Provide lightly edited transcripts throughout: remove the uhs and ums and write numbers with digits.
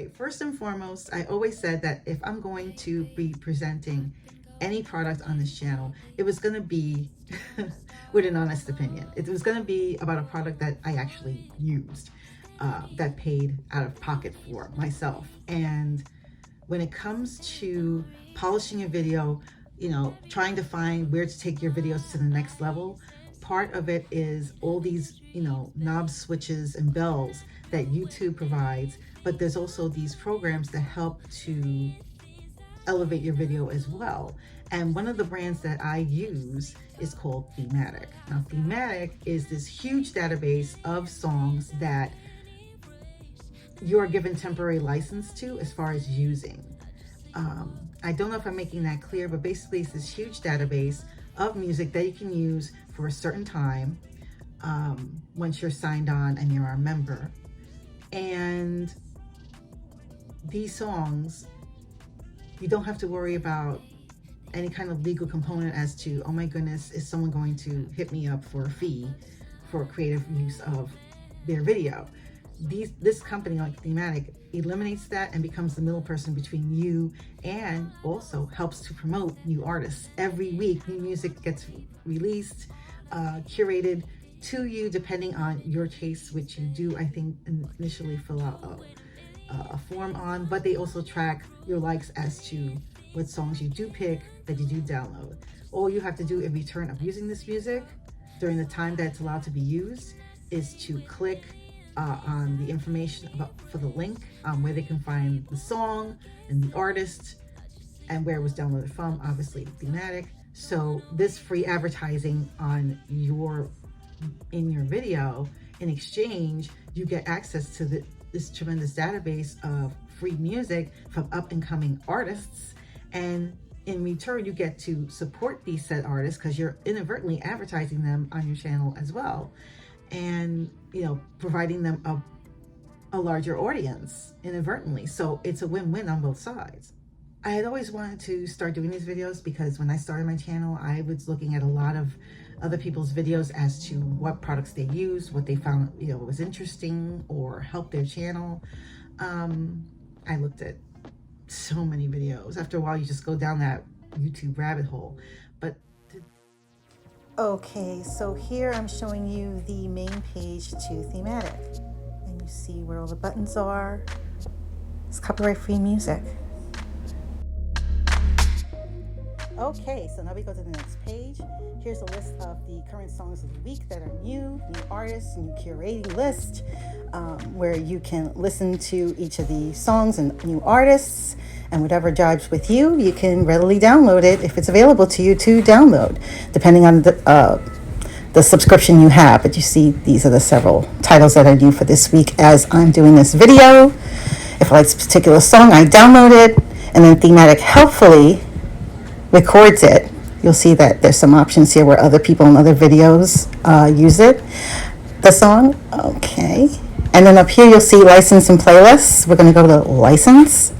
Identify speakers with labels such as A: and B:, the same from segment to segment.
A: Okay, first and foremost, I always said that if I'm going to be presenting any product on this channel, it was going to be with an honest opinion. It was going to be about a product that I actually used, that paid out of pocket for myself. And when it comes to polishing a video, you know, trying to find where to take your videos to the next level, part of it is all these, you know, knobs, switches, and bells that YouTube provides. But there's also these programs that help to elevate your video as well. And one of the brands that I use is called Thematic. Now, Thematic is this huge database of songs that you're given temporary license to as far as using. I don't know if I'm making that clear, but basically it's this huge database of music that you can use for a certain time once you're signed on and you're a member. And these songs, you don't have to worry about any kind of legal component as to, oh my goodness, is someone going to hit me up for a fee for creative use of their video? This company like Thematic eliminates that and becomes the middle person between you, and also helps to promote new artists. Every week, new music gets released, curated to you depending on your taste, which you do, I think, initially fill out a form on, but they also track your likes as to what songs you do pick that you do download. All you have to do in return of using this music during the time that it's allowed to be used is to click on the information for the link where they can find the song and the artist and where it was downloaded from, obviously Thematic. So this free advertising in your video, in exchange, you get access to this tremendous database of free music from up and coming artists. And in return, you get to support these said artists because you're inadvertently advertising them on your channel as well. And, you know, providing them a larger audience inadvertently. So it's a win-win on both sides. I had always wanted to start doing these videos because when I started my channel, I was looking at a lot of other people's videos as to what products they used, what they found, you know, was interesting or helped their channel. I looked at so many videos. After a while, you just go down that YouTube rabbit hole. But okay, so here I'm showing you the main page to Thematic, and you see where all the buttons are. It's copyright-free music. Okay, so now we go to the next page. Here's a list of the current songs of the week that are new artists, new curating list, where you can listen to each of the songs and new artists, and whatever jives with you, you can readily download it if it's available to you to download, depending on the subscription you have. But you see, these are the several titles that are new for this week as I'm doing this video. If I like this particular song, I download it, and then Thematic helpfully records it. You'll see that there's some options here where other people in other videos use it, the song. Okay. And then up here you'll see license and playlists. We're going to go to license.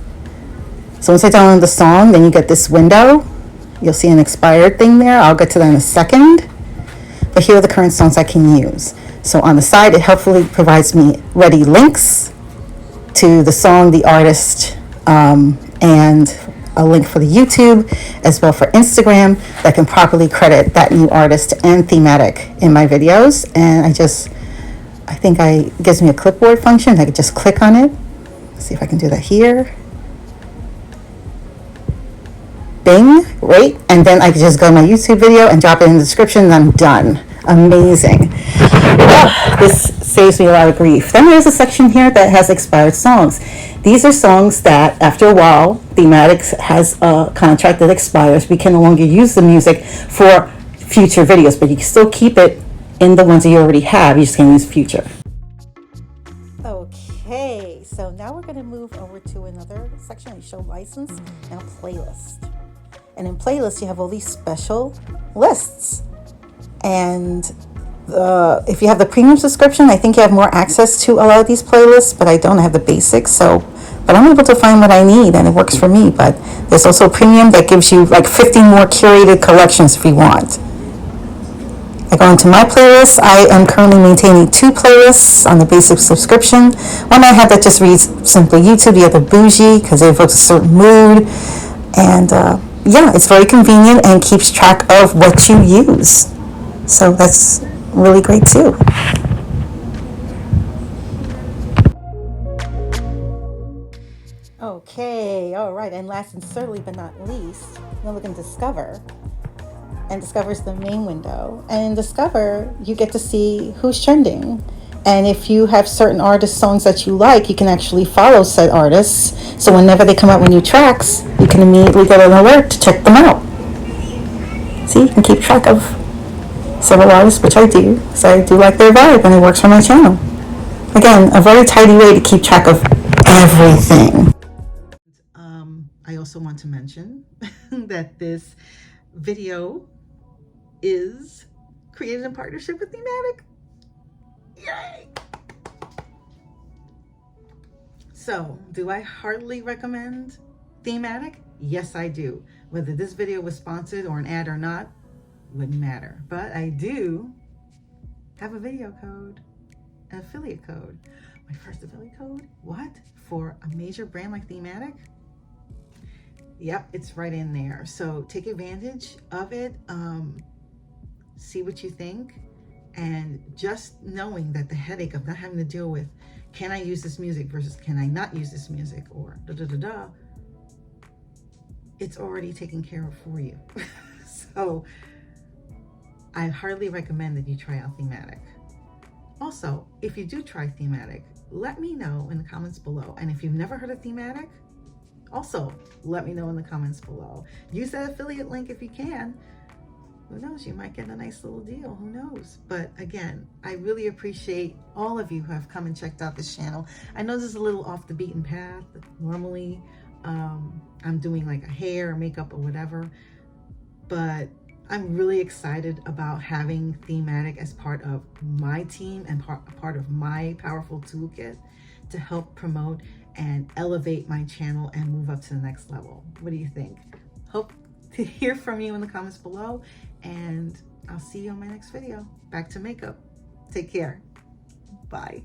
A: So once I download the song, then you get this window. You'll see an expired thing there. I'll get to that in a second. But here are the current songs I can use. So on the side, it helpfully provides me ready links to the song, the artist, and a link for the YouTube, as well for Instagram, that can properly credit that new artist and Thematic in my videos. And I think it gives me a clipboard function. I could just click on it. Let's see if I can do that here. Bing, right? And then I can just go to my YouTube video and drop it in the description and I'm done. Amazing. Oh, this saves me a lot of grief. Then there's a section here that has expired songs. These are songs that after a while, Thematic has a contract that expires. We can no longer use the music for future videos, but you can still keep it in the ones that you already have. You just can't use future. Okay, so now we're going to move over to another section. We show license and a playlist. And in playlists, you have all these special lists. And if you have the premium subscription, I think you have more access to a lot of these playlists, but I don't have the basics. But I'm able to find what I need, and it works for me. But there's also premium that gives you like 50 more curated collections if you want.
B: I go into my playlists. I am currently maintaining 2 playlists on the basic subscription. One I have that just reads simply YouTube, the other bougie because it evokes a certain mood. And yeah, it's very convenient and keeps track of what you use. So that's really great too. Okay, all right, and last and certainly but not least, then we can Discover. And Discover is the main window. And in Discover, you get to see who's trending. And if you have certain artist songs that you like, you can actually follow said artists. So whenever they come out with new tracks, you can immediately get an alert to check them out. See, you can keep track of several artists, which I do, so I do like their vibe and it works for my channel. Again, a very tidy way to keep track of everything.
A: I also want to mention that this video is created in partnership with Thematic. Yay! So, do I heartily recommend Thematic? Yes, I do. Whether this video was sponsored or an ad or not, wouldn't matter. But I do have a video code, an affiliate code. My first affiliate code? What? For a major brand like Thematic? Yep, it's right in there. So take advantage of it. See what you think. And just knowing that the headache of not having to deal with, can I use this music versus can I not use this music, or da-da-da-da, it's already taken care of for you. So I highly recommend that you try out Thematic. Also, if you do try Thematic, let me know in the comments below. And if you've never heard of Thematic, also let me know in the comments below. Use that affiliate link if you can. Who knows, you might get a nice little deal, who knows? But again, I really appreciate all of you who have come and checked out this channel. I know this is a little off the beaten path. Normally, I'm doing like a hair or makeup or whatever, but I'm really excited about having Thematic as part of my team and part of my powerful toolkit to help promote and elevate my channel and move up to the next level. What do you think? Hope to hear from you in the comments below, and I'll see you on my next video. Back to makeup. Take care. Bye.